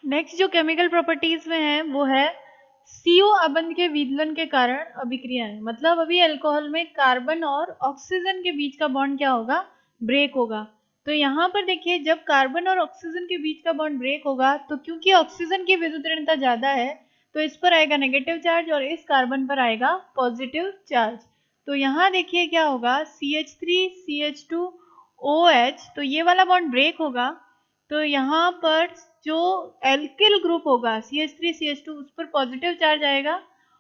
Next जो chemical properties में है वो है CO अबंध के विदलन के कारण अभिक्रियाएं। मतलब अभी अल्कोहल में कार्बन और ऑक्सीजन के बीच का बॉन्ड क्या होगा, ब्रेक होगा। तो यहाँ पर देखिए जब कार्बन और ऑक्सीजन के बीच का बॉन्ड ब्रेक होगा तो क्योंकि ऑक्सीजन की विद्युत ऋणता ज्यादा है तो इस पर आएगा नेगेटिव चार्ज और इस कार्बन पर आएगा पॉजिटिव चार्ज। तो यहाँ देखिए क्या होगा, CH3 CH2 OH, तो ये वाला बॉन्ड ब्रेक होगा तो यहाँ पर जो एल्किल ग्रुप होगा CH3 CH2 उस पर पॉजिटिव चार्ज आएगा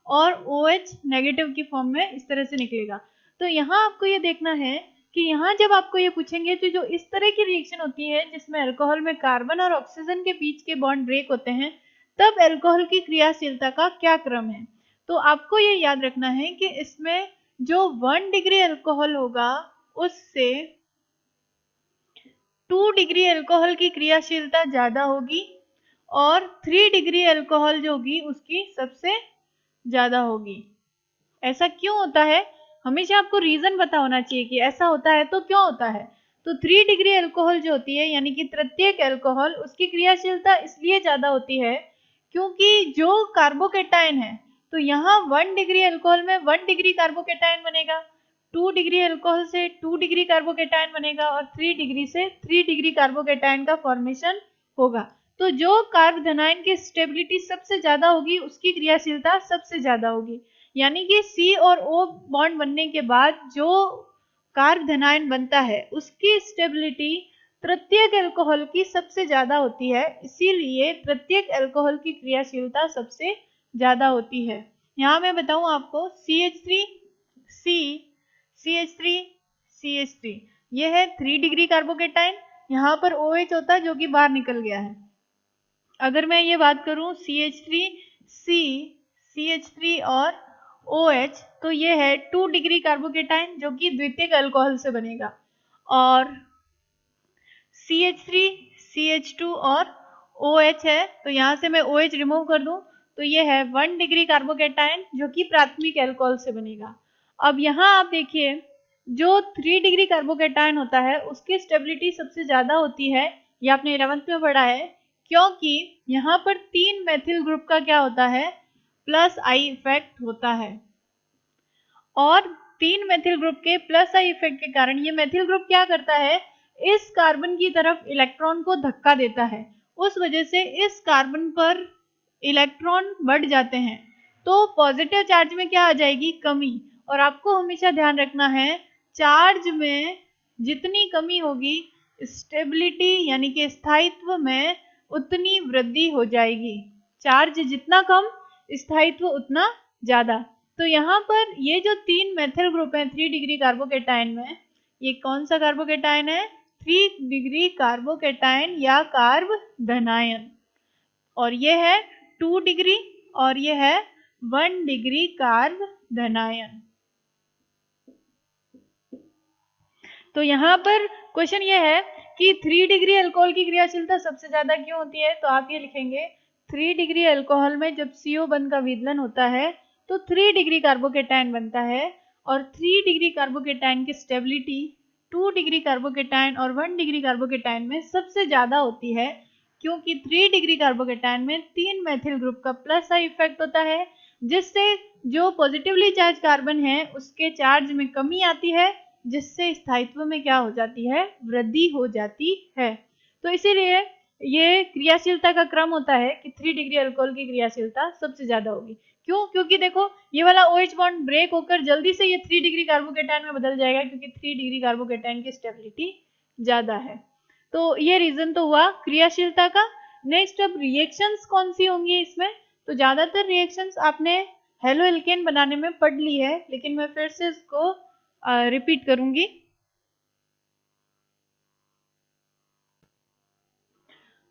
और OH नेगेटिव की फॉर्म में इस तरह से निकलेगा। तो यहाँ आपको ये देखना है कि यहाँ जब आपको ये पूछेंगे तो जो इस तरह की रिएक्शन होती है जिसमें अल्कोहल में कार्बन और ऑक्सीजन के बीच के बॉन्ड ब्रेक होते हैं तब अल्कोहल की क्रियाशीलता का क्या क्रम है। तो आपको ये याद रखना है कि इसमें जो 1 डिग्री अल्कोहल होगा उससे 2 डिग्री अल्कोहल की क्रियाशीलता ज्यादा होगी और 3 डिग्री अल्कोहल जो होगी उसकी सबसे ज्यादा होगी। ऐसा क्यों होता है, हमेशा आपको रीजन पता होना चाहिए कि ऐसा होता है तो क्यों होता है। तो 3 डिग्री अल्कोहल जो होती है यानी कि तृतीयक अल्कोहल, उसकी क्रियाशीलता इसलिए ज्यादा होती है क्योंकि जो कार्बोकेटाइन है तो यहाँ 1 डिग्री अल्कोहल में 1 डिग्री कार्बोकेटाइन बनेगा, 2 डिग्री अल्कोहल से 2 डिग्री कार्बोकेटाइन बनेगा और 3 डिग्री से 3 डिग्री कार्बोकेटाइन का फॉर्मेशन होगा। तो जो कार्ब धनायन की स्टेबिलिटी सबसे ज्यादा होगी उसकी क्रियाशीलता सबसे ज्यादा होगी। यानी कि C और O बॉन्ड बनने के बाद जो कार्ब धनायन बनता है उसकी स्टेबिलिटी तृतीयक अल्कोहल की सबसे ज्यादा होती है, इसीलिए तृतीयक अल्कोहल की क्रियाशीलता सबसे ज्यादा होती है। यहाँ मैं बताऊं आपको CH3 C CH3 CH3 ये है 3 डिग्री कार्बोकेटाइन, यहाँ पर OH होता है जो कि बाहर निकल गया है। अगर मैं ये बात करूं CH3 C CH3 और OH तो ये है 2 डिग्री कार्बोकेटाइन जो कि द्वितीयक अल्कोहल से बनेगा और CH3 CH2 और OH है तो यहाँ से मैं OH रिमूव कर दूं तो ये है 1 डिग्री कार्बोकेटाइन जो कि प्राथमिक अल्कोहल से बनेगा। अब यहाँ आप देखिए जो 3 डिग्री कार्बोकेटाइन होता है उसकी स्टेबिलिटी सबसे ज्यादा होती है, ये आपने 11th में पढ़ा है, क्योंकि यहाँ पर 3 मेथिल ग्रुप का क्या होता है, प्लस आई इफेक्ट होता है और 3 मेथिल ग्रुप के प्लस आई इफेक्ट के कारण ये मेथिल ग्रुप क्या करता है, इस कार्बन की तरफ इलेक्ट्रॉन को धक्का देता है, उस वजह से इस कार्बन पर इलेक्ट्रॉन बढ़ जाते हैं तो पॉजिटिव चार्ज में क्या आ जाएगी, कमी। और आपको हमेशा ध्यान रखना है चार्ज में जितनी कमी होगी स्टेबिलिटी यानी कि स्थायित्व में उतनी वृद्धि हो जाएगी, चार्ज जितना कम स्थायित्व उतना ज्यादा। तो यहाँ पर ये जो 3 मेथिल ग्रुप हैं 3 डिग्री कार्बोकेटाइन में, ये कौन सा कार्बोकेटाइन है, 3 डिग्री कार्बोकेटाइन या कार्ब धनायन, और ये है 2 डिग्री और ये है 1 डिग्री कार्ब धनायन। तो यहाँ पर क्वेश्चन ये है कि 3 डिग्री अल्कोहल की क्रियाशीलता सबसे ज्यादा क्यों होती है, तो आप ये लिखेंगे 3 डिग्री अल्कोहल में जब CO बंध का विदलन होता है तो 3 डिग्री कार्बोकेटाइन बनता है और 3 डिग्री कार्बोकेटाइन की स्टेबिलिटी 2 डिग्री कार्बोकेटाइन और 1 डिग्री कार्बोकेटाइन में सबसे ज्यादा होती है क्योंकि 3 डिग्री कार्बोकेटाइन में 3 मेथिल ग्रुप का प्लस आई इफेक्ट होता है जिससे जो पॉजिटिवली चार्ज कार्बन है उसके चार्ज में कमी आती है जिससे स्थायित्व में क्या हो जाती है, वृद्धि हो जाती है। तो इसीलिए ये क्रियाशीलता का क्रम होता है कि 3 डिग्री अल्कोहल की क्रियाशीलता सबसे ज्यादा होगी। क्यों, क्योंकि देखो ये वाला OH बॉन्ड ब्रेक होकर जल्दी से ये 3 डिग्री कार्बोकेटाइन में बदल जाएगा क्योंकि 3 डिग्री कार्बोकेटाइन की स्टेबिलिटी ज्यादा है। तो ये रीजन तो हुआ क्रियाशीलता का। नेक्स्ट अब रिएक्शंस कौन सी होंगी इसमें, तो ज्यादातर रिएक्शंस आपने हेलो एल्केन बनाने में पढ़ ली है लेकिन मैं फिर से इसको रिपीट करूंगी।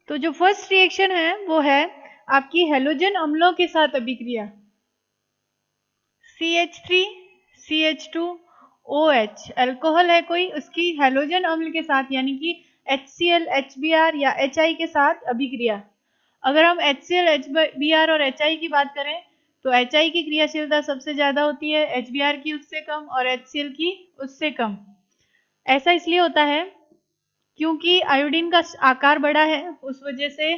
तो जो फर्स्ट रिएक्शन है वो है आपकी हेलोजन अम्लों के साथ अभिक्रिया, CH3 CH2 OH अल्कोहल है कोई, उसकी हेलोजन अम्ल के साथ यानी कि HCl HBr या HI के साथ अभिक्रिया। अगर हम HCl HBr और HI की बात करें तो HI की क्रियाशीलता सबसे ज्यादा होती है, HBr की उससे कम और HCl की उससे कम। ऐसा इसलिए होता है क्योंकि आयोडीन का आकार बड़ा है, उस वजह से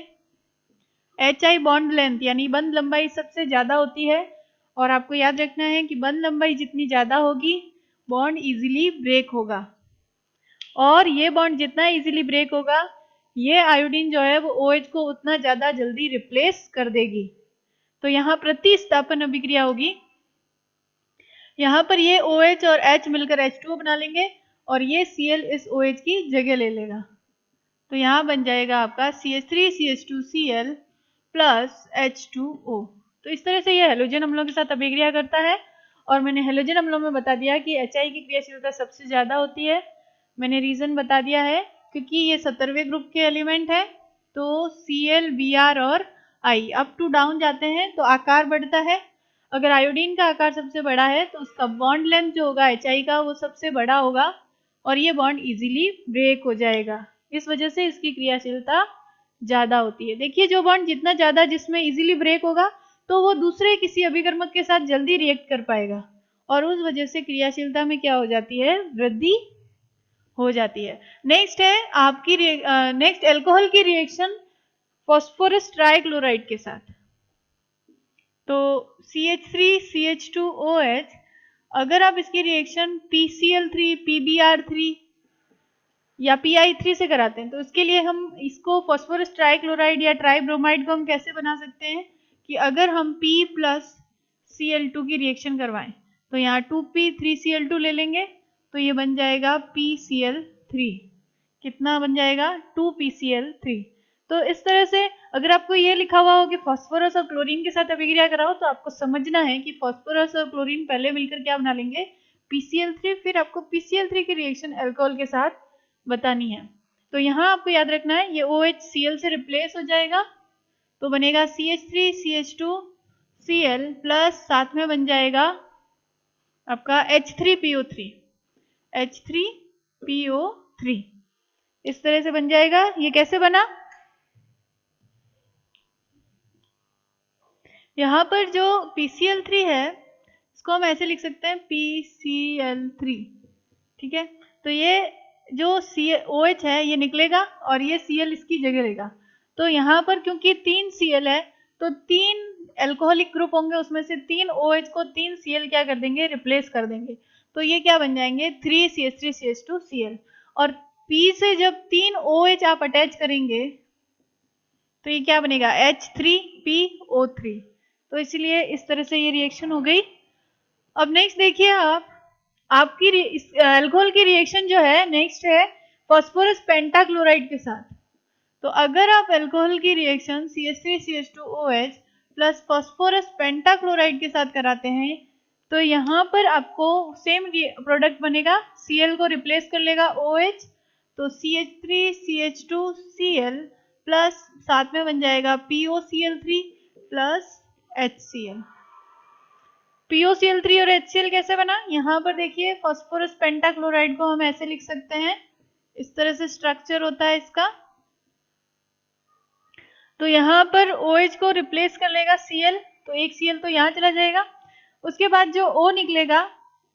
HI बॉन्ड लेंथ यानी बंध लंबाई सबसे ज्यादा होती है, और आपको याद रखना है कि बंध लंबाई जितनी ज्यादा होगी बॉन्ड इजीली ब्रेक होगा, और ये बॉन्ड जितना इजीली ब्रेक होगा ये आयोडीन जो है वो OH को उतना ज्यादा जल्दी रिप्लेस कर देगी। तो यहाँ प्रतिस्थापन अभिक्रिया होगी, यहाँ पर ये OH और H मिलकर H2O बना लेंगे और ये Cl इस OH की जगह ले लेगा। तो यहाँ बन जाएगा आपका CH3CH2Cl प्लस H2O। तो इस तरह से ये हेलोजन अम्लों के साथ अभिक्रिया करता है, और मैंने हेलोजन अम्लों में बता दिया कि HI की क्रियाशीलता सबसे ज्यादा होती है। मैंने रीजन बता दिया है क्योंकि ये 70वें ग्रुप के एलिमेंट है, तो Cl, Br और I अप टू डाउन जाते हैं तो आकार बढ़ता है। अगर आयोडीन का आकार सबसे बड़ा है तो उसका बॉन्ड लेंथ जो होगा HI का वो सबसे बड़ा होगा और ये बॉन्ड इजीली ब्रेक हो जाएगा। इस वजह से इसकी क्रियाशीलता ज्यादा होती है। देखिए जो बॉन्ड जितना ज्यादा जिसमें इजीली ब्रेक होगा तो वो दूसरे किसी अभिकर्मक के साथ जल्दी रिएक्ट कर पाएगा, और उस वजह से क्रियाशीलता में क्या हो जाती है, वृद्धि हो जाती है। नेक्स्ट है आपकी नेक्स्ट एल्कोहल की रिएक्शन फास्फोरस ट्राइक्लोराइड के साथ। तो CH3CH2OH, अगर आप इसकी रिएक्शन PCl3, PBr3 या PI3 से कराते हैं तो इसके लिए हम इसको फास्फोरस ट्राइक्लोराइड या ट्राइब्रोमाइड को हम कैसे बना सकते हैं कि अगर हम P प्लस Cl2 की रिएक्शन करवाएं तो यहाँ 2P3Cl2 ले लेंगे तो ये बन जाएगा PCl3। कितना बन जाएगा, 2PCl3। तो इस तरह से अगर आपको ये लिखा हुआ हो कि फास्फोरस और क्लोरीन के साथ अभिक्रिया कराओ तो आपको समझना है कि फास्फोरस और क्लोरीन पहले मिलकर क्या बना लेंगे, PCl3, फिर आपको PCl3 की रिएक्शन अल्कोहल के साथ बतानी है। तो यहाँ आपको याद रखना है ये OH Cl से रिप्लेस हो जाएगा तो बनेगा CH3CH2Cl प्लस साथ में बन जाएगा आपका H3PO3, H3PO3 इस तरह से बन जाएगा। ये कैसे बना, यहाँ पर जो PCl3 है इसको हम ऐसे लिख सकते हैं PCl3, ठीक है। तो ये जो OH है ये निकलेगा और ये Cl इसकी जगह लेगा। तो यहाँ पर क्योंकि 3 Cl है तो 3 एल्कोहलिक ग्रुप होंगे, उसमें से 3 OH को 3 Cl क्या कर देंगे, रिप्लेस कर देंगे। तो ये क्या बन जाएंगे, 3CH3CH2Cl, और P से जब 3 OH आप अटैच करेंगे तो ये क्या बनेगा, H3PO3। तो इसलिए इस तरह से ये रिएक्शन हो गई। अब नेक्स्ट देखिए आप, आपकी अल्कोहल की रिएक्शन जो है नेक्स्ट है फास्फोरस पेंटाक्लोराइड के साथ। तो अगर आप अल्कोहल की reaction CH3CH2OH plus phosphorus pentachloride के साथ कराते हैं तो यहाँ पर आपको सेम प्रोडक्ट बनेगा, Cl को रिप्लेस कर लेगा OH, तो CH3CH2Cl प्लस साथ में बन जाएगा POCl3 प्लस HCl। POCl3 और HCl कैसे बना, यहाँ पर देखिए फास्फोरस पेंटाक्लोराइड को हम ऐसे लिख सकते हैं, इस तरह से स्ट्रक्चर होता है इसका। तो यहाँ पर OH को रिप्लेस कर लेगा Cl, तो एक Cl तो यहाँ चला जाएगा, उसके बाद जो O निकलेगा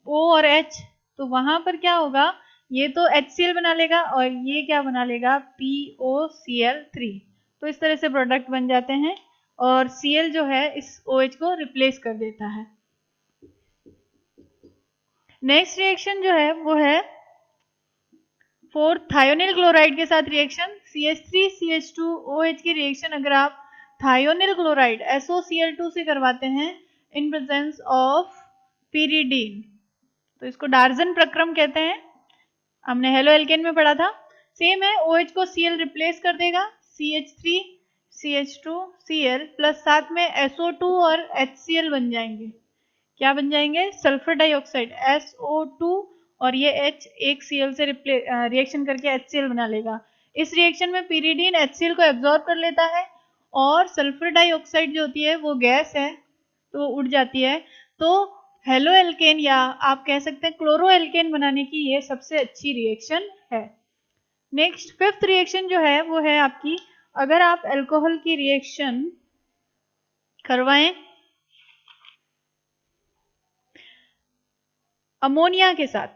O और H, तो वहां पर क्या होगा, ये तो HCl बना लेगा और ये क्या बना लेगा, POCl3। तो इस तरह से प्रोडक्ट बन जाते हैं और Cl जो है इस OH को रिप्लेस कर देता है। नेक्स्ट रिएक्शन जो है वो है थायोनिल क्लोराइड के साथ रिएक्शन। CH3CH2OH की रिएक्शन अगर आप थायोनिल क्लोराइड SOCl2 से करवाते हैं इन प्रेजेंस ऑफ pyridine, तो इसको डार्जन प्रक्रम कहते हैं, हमने हेलो एल्केन में पढ़ा था। सेम है, OH को Cl रिप्लेस कर देगा, CH3CH2Cl प्लस साथ में SO2 और HCl बन जाएंगे, क्या बन जाएंगे, सल्फर डाइऑक्साइड SO2, और ये H एक Cl से रिएक्शन करके HCl बना लेगा। इस रिएक्शन में pyridine HCl को एब्जॉर्ब कर लेता है और सल्फर डाइऑक्साइड जो होती है वो गैस है तो उड़ जाती है। तो हेलो एल्केन या आप कह सकते हैं क्लोरो एल्केन बनाने की ये सबसे अच्छी रिएक्शन है। नेक्स्ट फिफ्थ रिएक्शन जो है वो है आपकी, अगर आप अल्कोहल की रिएक्शन करवाएं अमोनिया के साथ,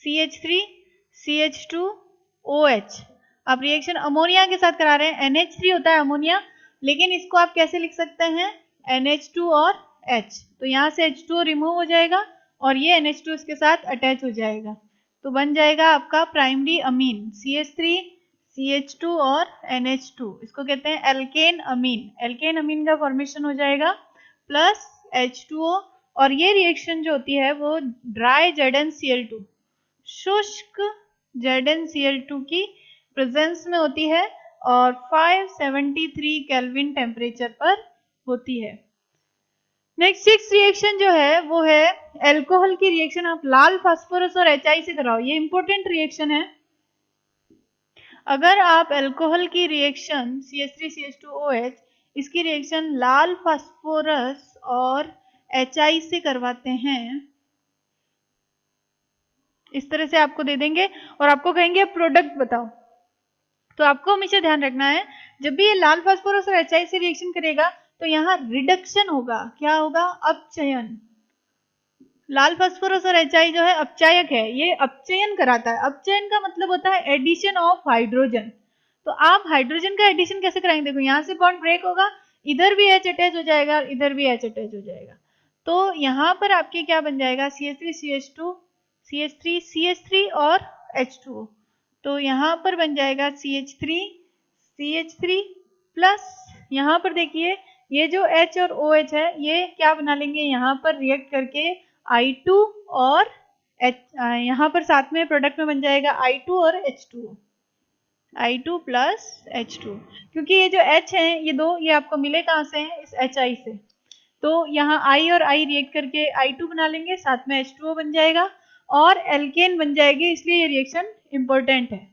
CH3CH2OH, आप रिएक्शन अमोनिया के साथ करा रहे हैं, NH3 होता है अमोनिया, लेकिन इसको आप कैसे लिख सकते हैं, NH2 और H, तो यहाँ से H2O रिमूव हो जाएगा और ये NH2 इसके साथ अटैच हो जाएगा, तो बन जाएगा आपका प्राइमरी अमीन CH3 CH2 और NH2, इसको कहते हैं एल्केन अमीन। एल्केन अमीन का फॉर्मेशन हो जाएगा प्लस H2O, और ये रिएक्शन जो होती है वो ड्राई ZnCl2, शुष्क ZnCl2 की प्रेजेंस में होती है और 573 केल्विन टेम्परेचर पर होती है। नेक्स्ट 6 रिएक्शन जो है वो है अल्कोहल की रिएक्शन। आप लाल फास्फोरस और HI से कराओ, ये इंपॉर्टेंट रिएक्शन है। अगर आप अल्कोहल की रिएक्शन CH3CH2OH, इसकी रिएक्शन लाल फास्फोरस और HI से करवाते हैं, इस तरह से आपको दे देंगे और आपको कहेंगे प्रोडक्ट बताओ, तो आपको हमेशा ध्यान रखना है जब भी ये लाल फास्फोरस और HI से रिएक्शन करेगा तो यहाँ रिडक्शन होगा, क्या होगा, अपचयन। लाल फास्फोरस और HI जो है अपचायक है, ये अपचयन कराता है। अपचयन का मतलब होता है एडिशन ऑफ हाइड्रोजन, तो आप हाइड्रोजन का एडिशन कैसे कराएंगे, देखो यहाँ से बॉन्ड ब्रेक होगा, इधर भी H अटैच हो जाएगा और इधर भी H अटैच हो जाएगा, तो यहाँ पर आपके क्या बन जाएगा, CH3CH2 CH3 और H2O, तो यहाँ पर बन जाएगा CH3 प्लस यहाँ पर देखिए ये जो H और OH है ये क्या बना लेंगे, यहाँ पर रिएक्ट करके I2 और यहाँ पर साथ में प्रोडक्ट में बन जाएगा I2 और H2O, I2 प्लस H2, क्योंकि ये जो H है ये दो, ये आपको मिले कहाँ से हैं, इस HI से, तो यहाँ I और I रिएक्ट करके I2 बना लेंगे, साथ में H2O बन जाएगा और एल्केन बन जाएगी, इसलिए ये रिएक्शन इंपॉर्टेंट है।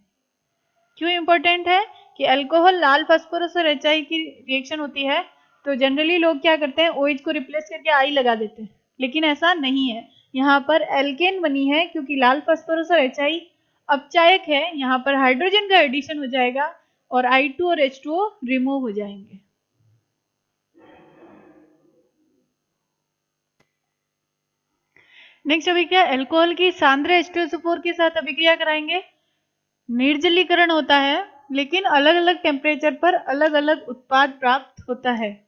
क्यों इंपॉर्टेंट है कि अल्कोहल लाल फास्फोरस और HI की रिएक्शन होती है तो जनरली लोग क्या करते हैं, OH को रिप्लेस करके I लगा देते हैं, लेकिन ऐसा नहीं है, यहाँ पर एल्केन बनी है क्योंकि लाल फास्फोरस और HI अपचायक है, यहाँ पर हाइड्रोजन का एडिशन हो जाएगा और I2 और H2O रिमूव हो जाएंगे। नेक्स्ट अभिक्रिया अल्कोहल की सांद्र H2SO4 के साथ अभिक्रिया कराएंगे। निर्जलीकरण होता है लेकिन अलग अलग टेम्परेचर पर अलग अलग उत्पाद प्राप्त होता है,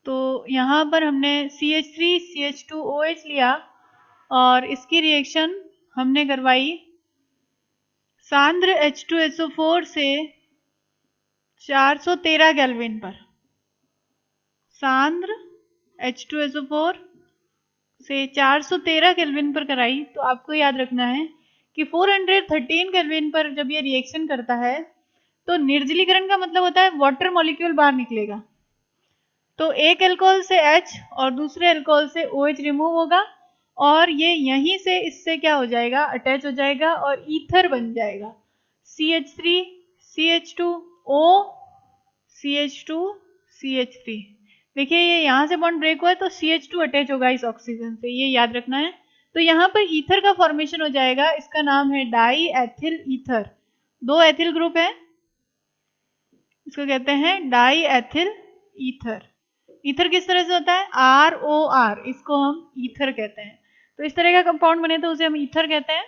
तो यहाँ पर हमने CH3CH2OH लिया और इसकी रिएक्शन हमने करवाई सांद्र H2SO4 से 413 केल्विन पर, सांद्र H2SO4 से 413 केल्विन पर कराई, तो आपको याद रखना है कि 413 केल्विन पर जब ये रिएक्शन करता है तो निर्जलीकरण का मतलब होता है वाटर मॉलिक्यूल बाहर निकलेगा, तो एक अल्कोहल से H और दूसरे अल्कोहल से OH रिमूव होगा और ये यहीं से इससे क्या हो जाएगा, अटैच हो जाएगा और ईथर बन जाएगा, CH3 CH2O CH2 CH3। देखिए ये यहाँ से बॉन्ड ब्रेक हुआ है तो CH2 अटैच होगा इस ऑक्सीजन से, ये याद रखना है। तो यहाँ पर ईथर का फॉर्मेशन हो जाएगा, इसका नाम है डाई एथिल ईथर, दो एथिल ग्रुप है, इसको कहते हैं डाई एथिल ईथर। ईथर किस तरह से होता है, ROR, इसको हम ईथर कहते हैं, तो इस तरह का कंपाउंड बने तो उसे हम ईथर कहते हैं,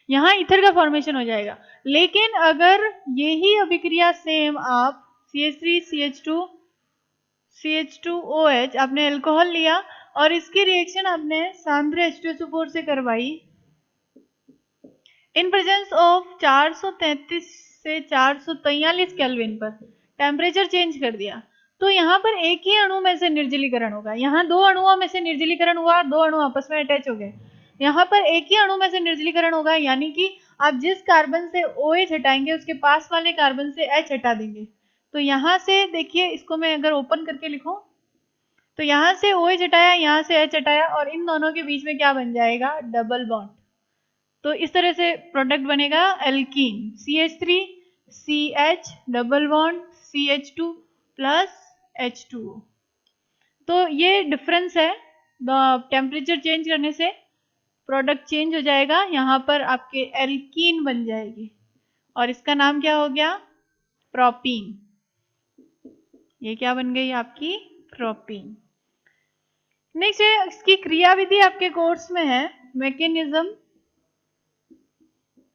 यहाँ ईथर का फॉर्मेशन हो जाएगा। लेकिन अगर यही अभिक्रिया सेम आप CH3 CH2OH आपने अल्कोहल लिया और इसकी रिएक्शन आपने सांद्र H2SO4 से करवाई इन प्रेजेंस ऑफ 433 से 443 केल्विन पर, टेम्परेचर चेंज कर दिया, तो यहाँ पर एक ही अणु में से निर्जलीकरण होगा, यहाँ दो अणुओं में से निर्जलीकरण हुआ, दो अणु आपस में अटैच हो गए, यहाँ पर एक ही अणु में से निर्जलीकरण होगा, यानी कि आप जिस कार्बन से OH हटाएंगे उसके पास वाले कार्बन से H हटा देंगे, तो यहाँ से देखिए इसको मैं अगर ओपन करके लिखूं तो यहाँ से OH हटाया, यहाँ से H हटाया और इन दोनों के बीच में क्या बन जाएगा, डबल बॉन्ड, तो इस तरह से प्रोडक्ट बनेगा alkene, CH3 CH double bond CH2 plus H2O। तो ये डिफरेंस है, टेम्परेचर चेंज करने से प्रोडक्ट चेंज हो जाएगा, यहाँ पर आपके एल्कीन बन जाएगी और इसका नाम क्या हो गया, प्रोपीन, ये क्या बन गई आपकी प्रोपीन। नेक्स्ट है इसकी क्रियाविधि आपके कोर्स में है मैकेनिज्म,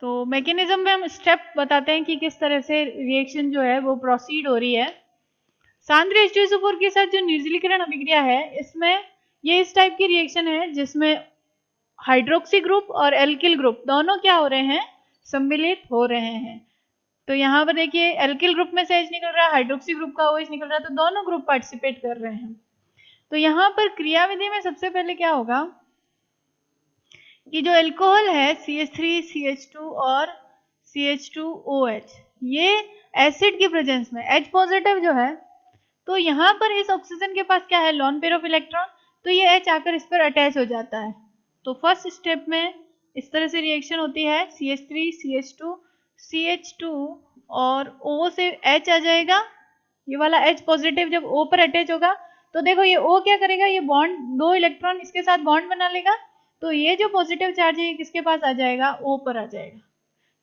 तो मैकेनिज्म में हम स्टेप बताते हैं कि किस तरह से रिएक्शन जो है वो प्रोसीड हो रही है। सांद्र H2SO4 के साथ जो निर्जलीकरण अभिक्रिया है, इसमें ये इस टाइप की रिएक्शन है जिसमें हाइड्रोक्सी ग्रुप और एल्किल ग्रुप दोनों क्या हो रहे हैं, सम्मिलित हो रहे हैं। तो यहाँ पर देखिए एल्किल ग्रुप में से H निकल रहा है, हाइड्रोक्सी ग्रुप का OH निकल रहा है, तो दोनों ग्रुप पार्टिसिपेट कर रहे हैं। तो यहाँ पर क्रियाविधि में सबसे पहले क्या होगा कि जो अल्कोहल है CH3, CH2 और CH2OH, ये एसिड की प्रेजेंस में H पॉजिटिव जो है, तो यहाँ पर इस ऑक्सीजन के पास क्या है, लॉन पेयर ऑफ इलेक्ट्रॉन, तो ये H आकर इस पर अटैच हो जाता है। तो फर्स्ट स्टेप में इस तरह से रिएक्शन होती है, CH3, CH2, CH2 और O से H आ जाएगा, ये वाला H पॉजिटिव जब O पर अटैच होगा तो देखो ये O क्या करेगा, ये बॉन्ड, 2 इलेक्ट्रॉन इसके साथ बॉन्ड बना लेगा, तो ये जो पॉजिटिव चार्ज है ये किसके पास आ जाएगा, O पर आ जाएगा।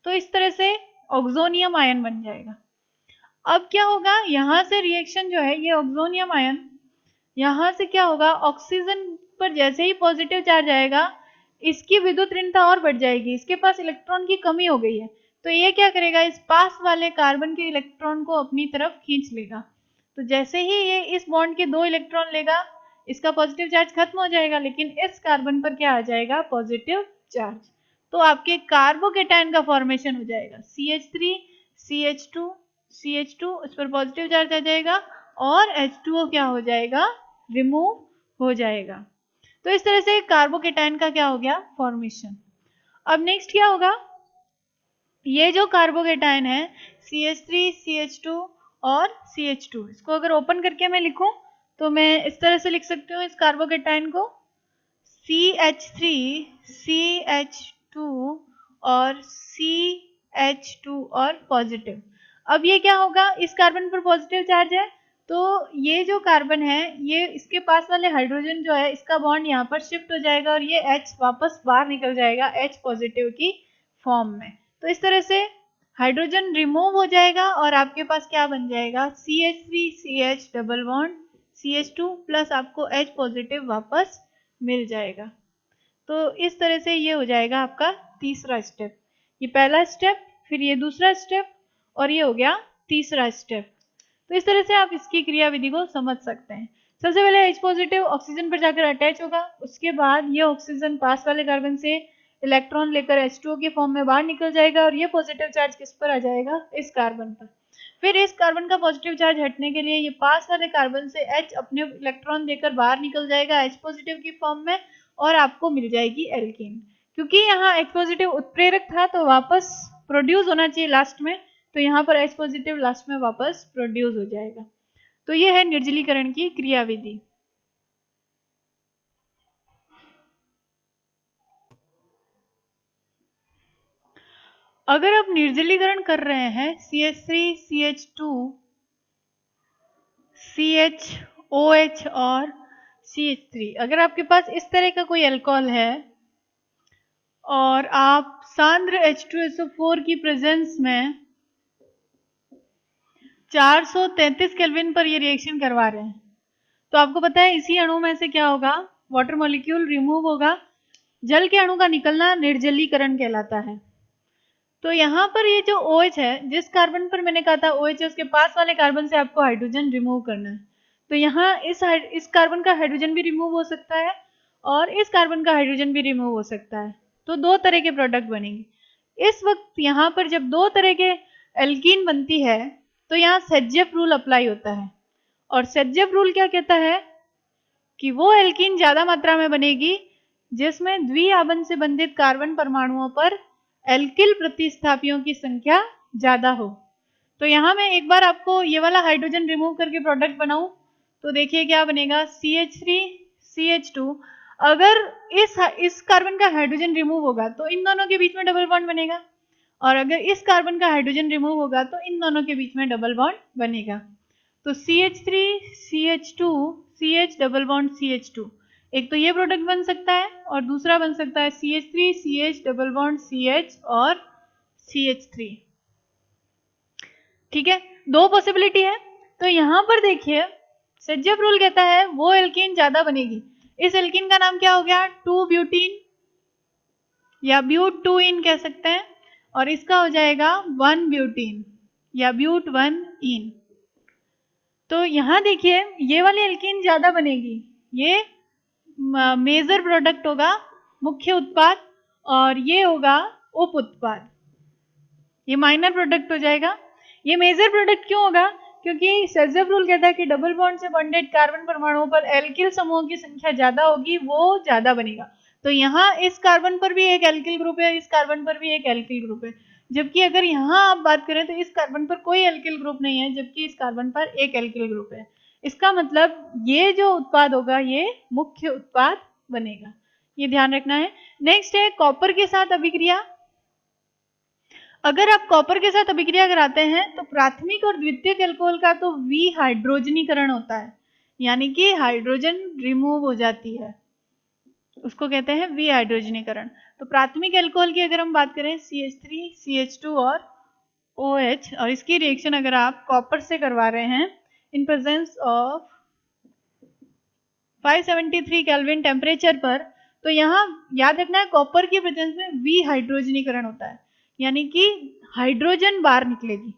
तो इस तरह से ऑक्सोनियम आयन बन जाएगा। अब क्या होगा, यहाँ से रिएक्शन जो है, ये ऑक्सोनियम आयन यहाँ से क्या होगा, ऑक्सीजन पर जैसे ही पॉजिटिव चार्ज आएगा इसकी विद्युत ऋणता और बढ़ जाएगी, इसके पास इलेक्ट्रॉन की कमी हो गई है, तो ये क्या करेगा, इस पास वाले कार्बन के इलेक्ट्रॉन को अपनी तरफ खींच लेगा। तो जैसे ही ये इस बॉन्ड के 2 इलेक्ट्रॉन लेगा, इसका पॉजिटिव चार्ज खत्म हो जाएगा, लेकिन इस कार्बन पर क्या आ जाएगा, पॉजिटिव चार्ज। तो आपके कार्बोकेटायन का फॉर्मेशन हो जाएगा, CH3, CH2, CH2, इस पर पॉजिटिव चार्ज आ जाएगा और H2O क्या हो जाएगा, रिमूव हो जाएगा। तो इस तरह से कार्बोकेटायन का क्या हो गया, फॉर्मेशन। अब नेक्स्ट क्या होगा, ये जो कार्बोकेटायन है CH3, CH2 और CH2, इसको अगर ओपन करके मैं लिखूं तो मैं इस तरह से लिख सकती हूँ इस कार्बोकेटायन को, CH3, CH2 और CH2 और पॉजिटिव। अब ये क्या होगा, इस कार्बन पर पॉजिटिव चार्ज है, तो ये जो कार्बन है, ये इसके पास वाले हाइड्रोजन जो है, इसका बॉन्ड यहाँ पर शिफ्ट हो जाएगा और ये H वापस बाहर निकल जाएगा H पॉजिटिव की फॉर्म में। तो इस तरह से हाइड्रोजन रिमूव हो जाएगा और आपके पास क्या बन जाएगा, CH3CH double bond CH2 plus आपको H पॉजिटिव वापस मिल जाएगा। तो इस तरह से ये हो जाएगा आपका तीसरा स्टेप। ये पहला स्टेप, फिर ये दूसरा स्टेप और ये हो गया तीसरा स्टेप। तो इस तरह से आप इसकी क्रियाविधि को समझ सकते हैं। सबसे पहले H पॉजिटिव ऑक्सीजन पर जाकर अटैच होगा, उसके बाद ये ऑक्सीजन पास वाले कार्बन से इलेक्ट्रॉन लेकर H2O के फॉर्म में बाहर निकल जाएगा और ये पॉजिटिव चार्ज किस पर आ जाएगा, इस कार्बन पर। फिर इस कार्बन का पॉजिटिव चार्ज हटने के लिए ये पास वाले कार्बन से H अपने इलेक्ट्रॉन देकर बाहर निकल जाएगा H पॉजिटिव की फॉर्म में और आपको मिल जाएगी एल्कीन। क्योंकि यहाँ H पॉजिटिव उत्प्रेरक था तो वापस प्रोड्यूस होना चाहिए लास्ट में, तो यहाँ पर H पॉजिटिव लास्ट में वापस प्रोड्यूस हो जाएगा। तो ये है निर्जलीकरण की क्रियाविधि। अगर आप निर्जलीकरण कर रहे हैं CH3, CH2, CHOH और CH3, अगर आपके पास इस तरह का कोई अल्कोहल है और आप सांद्र H2SO4 की प्रेजेंस में 433 केल्विन पर ये रिएक्शन करवा रहे हैं, तो आपको पता है इसी अणु में से क्या होगा, वाटर मॉलिक्यूल रिमूव होगा, जल के अणु का निकलना निर्जलीकरण कहलाता है। तो यहाँ पर ये जो OH है, जिस कार्बन पर मैंने कहा था OH है, उसके पास वाले कार्बन से आपको हाइड्रोजन रिमूव करना है, तो यहाँ इस कार्बन का हाइड्रोजन भी रिमूव हो सकता है और इस कार्बन का हाइड्रोजन भी रिमूव हो सकता है, तो 2 तरह के प्रोडक्ट बनेंगे। इस वक्त यहाँ पर जब 2 तरह के एल्कीन बनती है तो यहाँ सेज्जेफ रूल अप्लाई होता है, और सेज्जेफ रूल क्या कहता है कि वो एल्कीन ज्यादा मात्रा में बनेगी जिसमें द्विआबंध से बंधित कार्बन परमाणुओं पर एल्किल प्रतिस्थापियों की संख्या ज्यादा हो। तो यहाँ मैं एक बार आपको ये वाला हाइड्रोजन रिमूव करके प्रोडक्ट बनाऊं तो देखिए क्या बनेगा, CH3, CH2। अगर इस कार्बन का हाइड्रोजन रिमूव होगा तो इन दोनों के बीच में डबल बॉन्ड बनेगा, और अगर इस कार्बन का हाइड्रोजन रिमूव होगा तो इन दोनों के बीच में डबल बॉन्ड बनेगा। तो CH3, CH2, CH double bond CH2, एक तो ये प्रोडक्ट बन सकता है और दूसरा बन सकता है CH3, CH double bond CH और CH3। ठीक है, 2 पॉसिबिलिटी है। तो यहाँ पर देखिए सेज्जेफ रूल कहता है वो एल्कीन ज्यादा बनेगी। इस एल्कीन का नाम क्या हो गया, 2-ब्यूटीन या ब्यूट-2-इन कह सकते हैं, और इसका हो जाएगा 1-ब्यूटीन या ब्यूट-1-इन। तो यहाँ देखिए ये वाली एल्कीन ज्यादा बनेगी, ये मेजर प्रोडक्ट होगा, मुख्य उत्पाद, और ये होगा उप उत्पाद, ये माइनर प्रोडक्ट हो जाएगा। ये मेजर प्रोडक्ट क्यों होगा? क्योंकि सेज़फ रूल कहता है कि डबल बॉन्ड से बॉन्डेड कार्बन परमाणुओं पर एल्किल समूहों की संख्या ज्यादा होगी, वो ज्यादा बनेगा। तो यहाँ इस कार्बन पर भी एक एल्किल ग्रुप है, इस कार्बन पर भी एक एल्किल ग्रुप है, जबकि अगर यहाँ आप बात करें तो इस कार्बन पर कोई एल्किल ग्रुप नहीं है, जबकि इस कार्बन पर एक एल्किल ग्रुप है। इसका मतलब ये जो उत्पाद होगा ये मुख्य उत्पाद बनेगा, ये ध्यान रखना है। नेक्स्ट है कॉपर के साथ अभिक्रिया। अगर आप कॉपर के साथ अभिक्रिया कराते हैं तो प्राथमिक और द्वितीयक एल्कोहल का तो विहाइड्रोजनीकरण होता है, यानी कि हाइड्रोजन रिमूव हो जाती है, उसको कहते हैं विहाइड्रोजनीकरण। तो प्राथमिक एल्कोहल की अगर हम बात करें CH3, CH2 और OH, और इसकी रिएक्शन अगर आप कॉपर से करवा रहे हैं in presence of 573 kelvin temperature पर, तो यहाँ याद रखना है कॉपर की प्रेजेंस में विहाइड्रोजनीकरण होता है, यानी कि हाइड्रोजन बाहर निकलेगी।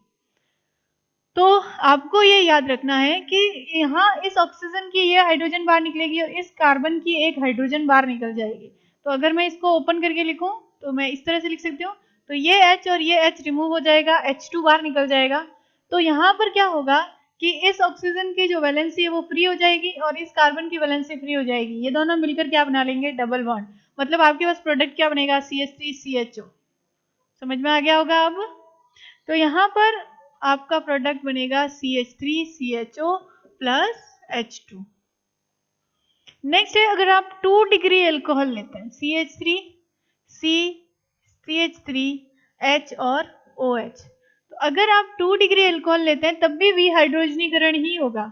तो आपको ये याद रखना है कि यहाँ इस ऑक्सीजन की ये हाइड्रोजन बाहर निकलेगी और इस कार्बन की एक हाइड्रोजन बाहर निकल जाएगी। तो अगर मैं इसको ओपन करके लिखूं तो मैं इस तरह से लिख सकती हूँ, तो ये H और ये H रिमूव हो जाएगा, H2 बाहर निकल जाएगा। तो यहाँ पर क्या होगा कि इस ऑक्सीजन की जो वैलेंसी है वो फ्री हो जाएगी और इस कार्बन की वैलेंसी फ्री हो जाएगी, ये दोनों मिलकर क्या बना लेंगे? Double bond. मतलब आपके पास प्रोडक्ट क्या बनेगा? CH3CHO। समझ में आ गया होगा अब? तो यहाँ पर आपका प्रोडक्ट बनेगा CH3CHO प्लस H2। नेक्स्ट है अगर आप 2 डिग्री एल्कोहल लेते हैं, CH3, C, CH3, H और OH, तो अगर आप 2 डिग्री एल्कोहल लेते हैं तब भी विहाइड्रोजनीकरण ही होगा।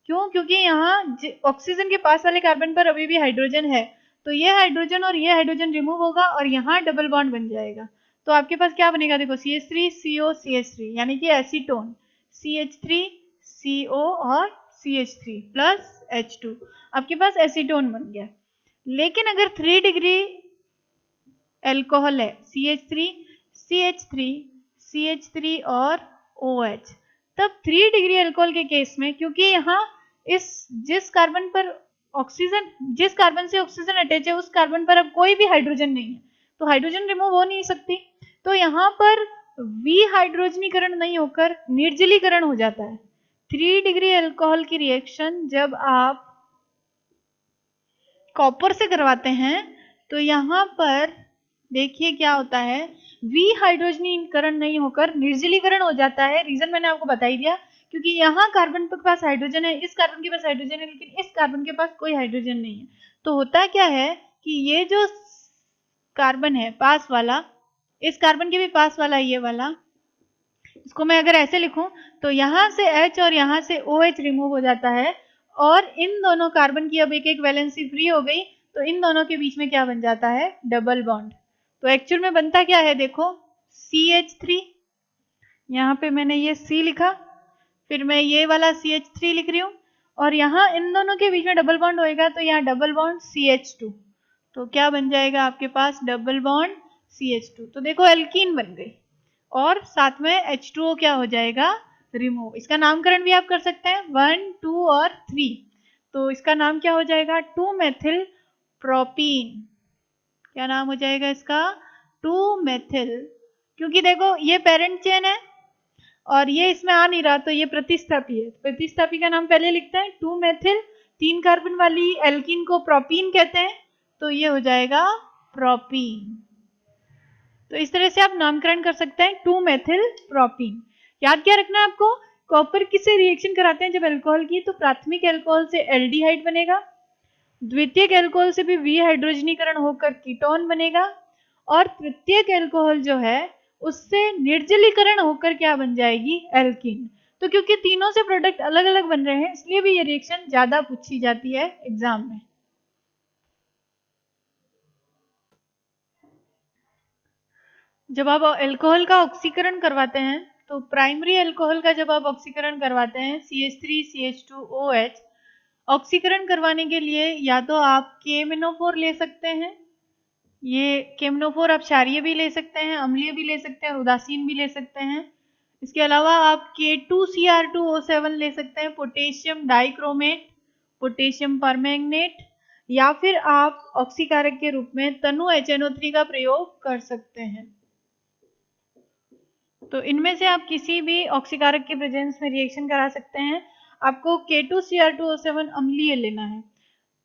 क्यों? क्योंकि यहाँ ऑक्सीजन के पास वाले कार्बन पर अभी भी हाइड्रोजन है, तो ये हाइड्रोजन और ये हाइड्रोजन रिमूव होगा और यहाँ डबल बॉन्ड बन जाएगा। तो आपके पास क्या बनेगा? देखो CH3CO CH3, यानी कि एसीटोन, CH3CO और CH3 प्लस H2, आपके पास एसीटोन बन गया। लेकिन अगर 3 डिग्री एल्कोहल है, CH3, CH3, CH3 और OH, तब 3 डिग्री एल्कोहल के केस में, क्योंकि यहाँ जिस कार्बन पर ऑक्सीजन, जिस कार्बन से ऑक्सीजन अटैच है उस कार्बन पर अब कोई भी हाइड्रोजन नहीं है, तो हाइड्रोजन रिमूव हो नहीं सकती, तो यहाँ पर विहाइड्रोजनीकरण नहीं होकर निर्जलीकरण हो जाता है। 3 डिग्री एल्कोहल की रिएक्शन जब आप कॉपर से करवाते हैं तो यहाँ पर देखिए क्या होता है, विहाइड्रोजनीकरण नहीं होकर निर्जलीकरण हो जाता है। रीजन मैंने आपको बता ही दिया, क्योंकि यहाँ कार्बन के पास हाइड्रोजन है, इस कार्बन के पास हाइड्रोजन है, लेकिन इस कार्बन के पास कोई हाइड्रोजन नहीं है। तो होता क्या है कि ये जो कार्बन है पास वाला, इस कार्बन के भी पास वाला ये वाला, इसको मैं अगर ऐसे लिखूं तो यहाँ से H और यहाँ से OH रिमूव हो जाता है और इन दोनों कार्बन की अब एक एक वैलेंसी फ्री हो गई, तो इन दोनों के बीच में क्या बन जाता है? Double bond. तो एक्चुअल में बनता क्या है? देखो CH3, यहाँ पे मैंने ये C लिखा, फिर मैं ये वाला CH3 लिख रही हूँ और यहाँ इन दोनों के बीच में डबल बॉन्ड होएगा, तो यहाँ डबल बॉन्ड CH2, तो क्या बन जाएगा आपके पास? Double bond CH2। तो देखो एल्कीन बन गई और साथ में H2O क्या हो जाएगा? रिमूव। इसका नामकरण भी आप कर सकते हैं 1, 2 और 3, तो इसका नाम क्या हो जाएगा? 2 मेथिल प्रोपीन। क्या नाम हो जाएगा इसका? 2 मेथिल, क्योंकि देखो ये पेरेंट चेन है और ये इसमें आ नहीं रहा, तो ये प्रतिस्थापी है, प्रतिस्थापी का नाम पहले लिखते हैं। 2 मेथिल, 3 कार्बन वाली एल्कीन को प्रोपीन कहते हैं, तो ये हो जाएगा प्रोपीन। तो इस तरह से आप नामकरण कर सकते हैं 2 मेथिल प्रोपीन। याद क्या रखना है आपको? कॉपर किससे रिएक्शन कराते हैं जब एल्कोहल की? तो प्राथमिक एल्कोहल से एल्डिहाइड बनेगा, द्वितीयक एल्कोहल से भी विहाइड्रोजनीकरण होकर कीटोन बनेगा, और तृतीयक एल्कोहल जो है उससे निर्जलीकरण होकर क्या बन जाएगी? एल्कीन। तो क्योंकि तीनों से प्रोडक्ट अलग अलग बन रहे हैं, इसलिए भी ये रिएक्शन ज्यादा पूछी जाती है एग्जाम में। जब आप अल्कोहल का ऑक्सीकरण करवाते हैं, तो प्राइमरी अल्कोहल का जब आप ऑक्सीकरण करवाते हैं CH3, CH2, OH, ऑक्सीकरण करवाने के लिए या तो आप KMnO4 ले सकते हैं, ये KMnO4 आप क्षारीय भी ले सकते हैं, अम्लीय भी ले सकते हैं और उदासीन भी ले सकते हैं। इसके अलावा आप K2Cr2O7 ले सकते हैं, पोटेशियम डाइक्रोमेट, पोटेशियम परमैंगनेट, या फिर आप ऑक्सीकारक के रूप में तनु HNO3 का प्रयोग कर सकते हैं। तो इनमें से आप किसी भी ऑक्सीकारक के प्रेजेंस में रिएक्शन करा सकते हैं। आपको K2Cr2O7 अम्लीय लेना है।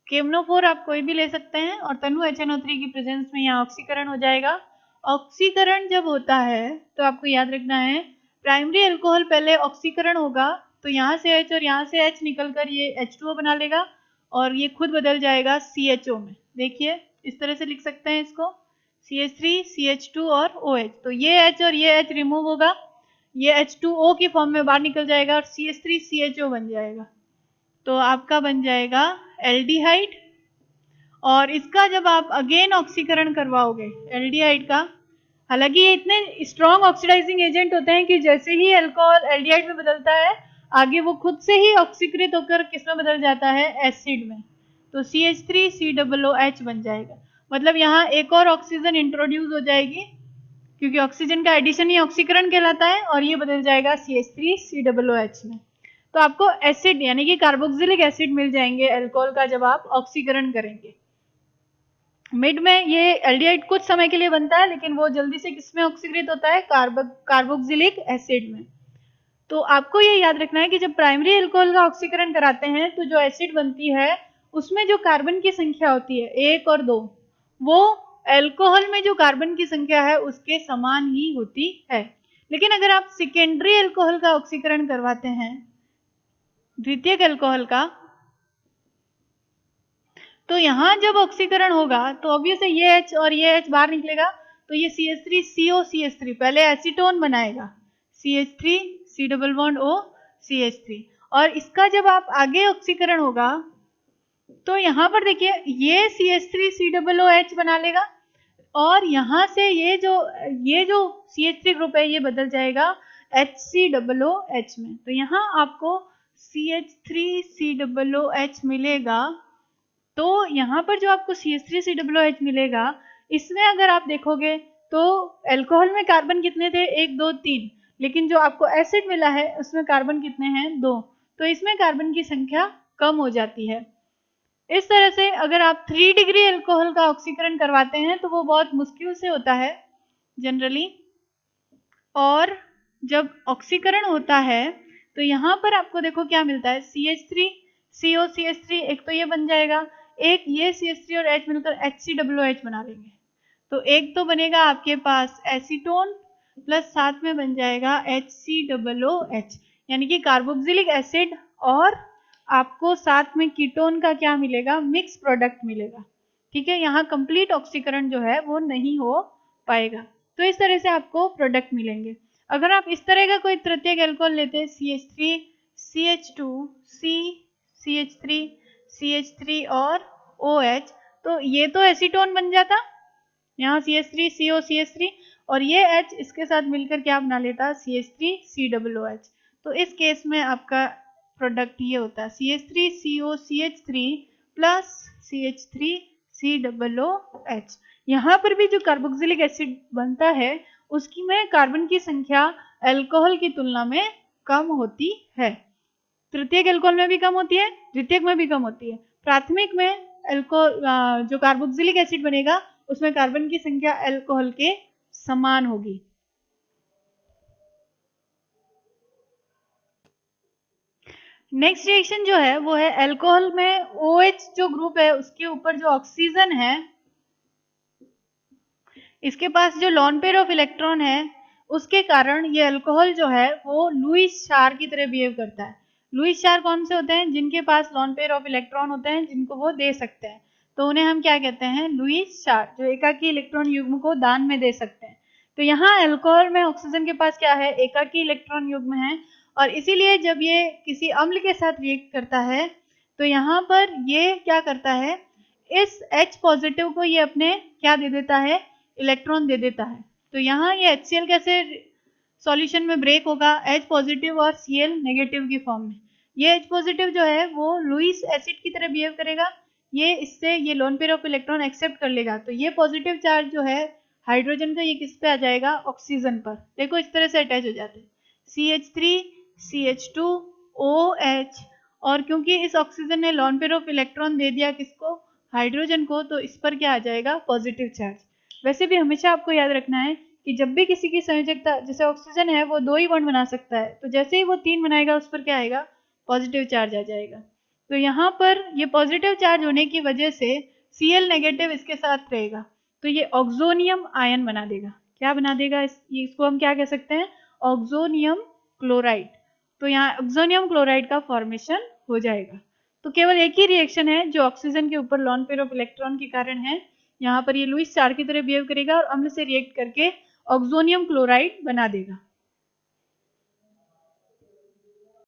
KMnO4 आप कोई भी ले सकते हैं और तनु HNO3 की प्रेजेंस में यहाँ ऑक्सीकरण हो जाएगा। ऑक्सीकरण जब होता है तो आपको याद रखना है, प्राइमरी अल्कोहल पहले ऑक्सीकरण होगा तो यहाँ से H और यहाँ से H निकलकर ये H2O बना लेगा और ये खुद बदल जाएगा CHO में। देखिए इस तरह से लिख सकते हैं इसको, CH3, CH2 और OH। तो ये H और ये H रिमूव होगा, ये H2O की फॉर्म में बाहर निकल जाएगा और CH3 CHO बन जाएगा। तो आपका बन जाएगा एल्डिहाइड। और इसका जब आप अगेन ऑक्सीकरण करवाओगे एल्डिहाइड का, हालांकि ये इतने स्ट्रॉन्ग ऑक्सीडाइजिंग एजेंट होते हैं कि जैसे ही अल्कोहल एल्डिहाइड में बदलता है आगे वो खुद से ही ऑक्सीकृत होकर किसमें बदल जाता है, एसिड में। तो CH3COOH बन जाएगा। मतलब यहाँ एक और ऑक्सीजन इंट्रोड्यूस हो जाएगी क्योंकि ऑक्सीजन का एडिशन ही ऑक्सीकरण कहलाता है और ये बदल जाएगा CH3COOH में। तो आपको एसिड यानी कि कार्बोक्सिलिक एसिड मिल जाएंगे अल्कोहल का जब आप ऑक्सीकरण करेंगे। मिड में ये एल्डिहाइड कुछ समय के लिए बनता है लेकिन वो जल्दी से किसमें ऑक्सीकृत होता है, कार्बोक्सिलिक एसिड में। तो आपको ये याद रखना है कि जब प्राइमरी अल्कोहल का ऑक्सीकरण कराते हैं तो जो एसिड बनती है उसमें जो कार्बन की संख्या होती है 1 और 2, वो अल्कोहल में जो कार्बन की संख्या है उसके समान ही होती है। लेकिन अगर आप सेकेंडरी अल्कोहल का ऑक्सीकरण करवाते हैं, द्वितीयक अल्कोहल का, तो यहां जब ऑक्सीकरण होगा तो ऑब्वियस है ये H और ये H बाहर निकलेगा तो ये CH3COCH3 पहले एसीटोन बनाएगा, CH3 C double bond O CH3। और इसका जब आप आगे ऑक्सीकरण होगा तो यहां पर देखिए ये CH3 C डबल OH बना लेगा और यहां से ये जो CH3 ग्रुप है ये बदल जाएगा HCOOH में। तो यहां आपको CH3COOH मिलेगा। तो यहाँ पर जो आपको CH3COOH मिलेगा, इसमें अगर आप देखोगे तो अल्कोहल में कार्बन कितने थे, 1 2 3, लेकिन जो आपको एसिड मिला है उसमें कार्बन कितने हैं, 2। तो इसमें कार्बन की संख्या कम हो जाती है। इस तरह से अगर आप 3 डिग्री अल्कोहल का ऑक्सीकरण करवाते हैं तो वो बहुत मुश्किल से होता है जनरली। और जब ऑक्सीकरण होता है तो यहाँ पर आपको देखो क्या मिलता है, CH3COCH3 एक तो ये बन जाएगा, एक ये CH3 और H मिलकर HCOOH बना लेंगे। तो एक तो बनेगा आपके पास एसीटोन प्लस साथ में बन जाएगा HCOOH, यानी कि कार्बोक्सिलिक एसिड, और आपको साथ में कीटोन का क्या मिलेगा, मिक्स प्रोडक्ट मिलेगा। ठीक है, यहाँ कंप्लीट ऑक्सीकरण जो है वो नहीं हो पाएगा। तो इस तरह से आपको प्रोडक्ट मिलेंगे। अगर आप इस तरह का कोई तृतीयक अल्कोहल लेते हैं, CH3 CH2 CH3 CH3 और OH, तो ये तो एसीटोन बन जाता, यहाँ CH3CO CH3, और ये H इसके साथ मिलकर क्या बना लेता, CH3COOH। तो इस केस में आपका प्रोडक्ट ये होता है CH3CO CH3 प्लस CH3COOH। यहाँ पर भी जो कार्बोक्सिलिक एसिड बनता है उसकी में कार्बन की संख्या अल्कोहल की तुलना में कम होती है। तृतीयक अल्कोहल में भी कम होती है, द्वितीयक में भी कम होती है। प्राथमिक में अल्कोहल जो कार्बोक्सिलिक एसिड बनेगा उसमें कार्बन की संख्या अल्कोहल के समान होगी। नेक्स्ट रिएक्शन जो है वो है अल्कोहल में OH जो ग्रुप है उसके ऊपर जो ऑक्सीजन है, इसके पास जो लोन पेयर ऑफ इलेक्ट्रॉन है उसके कारण ये अल्कोहल जो है वो लुईस क्षार की तरह बिहेव करता है। लुईस क्षार कौन से होते हैं, जिनके पास लोन पेयर ऑफ इलेक्ट्रॉन होते हैं, जिनको वो दे सकते हैं, तो उन्हें हम क्या कहते हैं, लुईस क्षार, जो एकाकी इलेक्ट्रॉन युग्म को दान में दे सकते हैं। तो यहाँ अल्कोहल में ऑक्सीजन के पास क्या है, एकाकी इलेक्ट्रॉन युग्म है, और इसीलिए जब ये किसी अम्ल के साथ रिएक्ट करता है तो यहाँ पर ये क्या करता है, इस H पॉजिटिव को ये अपने क्या दे देता है, इलेक्ट्रॉन दे देता है। तो यहाँ ये HCl कैसे सॉल्यूशन में ब्रेक होगा, H पॉजिटिव और Cl नेगेटिव की फॉर्म में। ये H पॉजिटिव जो है वो लुईस एसिड की तरह बिहेव करेगा, ये इससे ये lone pair of electron accept कर लेगा। तो ये पॉजिटिव चार्ज जो है हाइड्रोजन का, ये किस पे आ जाएगा, ऑक्सीजन पर। देखो इस तरह से अटैच हो जाते हैं। CH3, CH2, OH, और क्योंकि इस ऑक्सीजन ने लॉन पेयर ऑफ इलेक्ट्रॉन दे दिया किसको, हाइड्रोजन को, तो इस पर क्या आ जाएगा, पॉजिटिव चार्ज। वैसे भी हमेशा आपको याद रखना है कि जब भी किसी की संयोजकता, जैसे ऑक्सीजन है वो 2 ही बॉन्ड बना सकता है, तो जैसे ही वो 3 बनाएगा उस पर क्या आएगा, पॉजिटिव चार्ज आ जाएगा। तो यहाँ पर ये पॉजिटिव चार्ज होने की वजह से Cl नेगेटिव इसके साथ रहेगा, तो ये ऑक्सोनियम आयन बना देगा। क्या बना देगा, इसको हम क्या कह सकते हैं, ऑक्सोनियम क्लोराइड। तो यहाँ ऑक्सोनियम क्लोराइड का फॉर्मेशन हो जाएगा। तो केवल एक ही रिएक्शन है जो ऑक्सीजन के ऊपर लॉन पेयर ऑफ इलेक्ट्रॉन के कारण है, यहाँ पर ये लुईस चार की तरह बिहेव करेगा और अम्ल से रिएक्ट करके ऑक्सोनियम क्लोराइड बना देगा।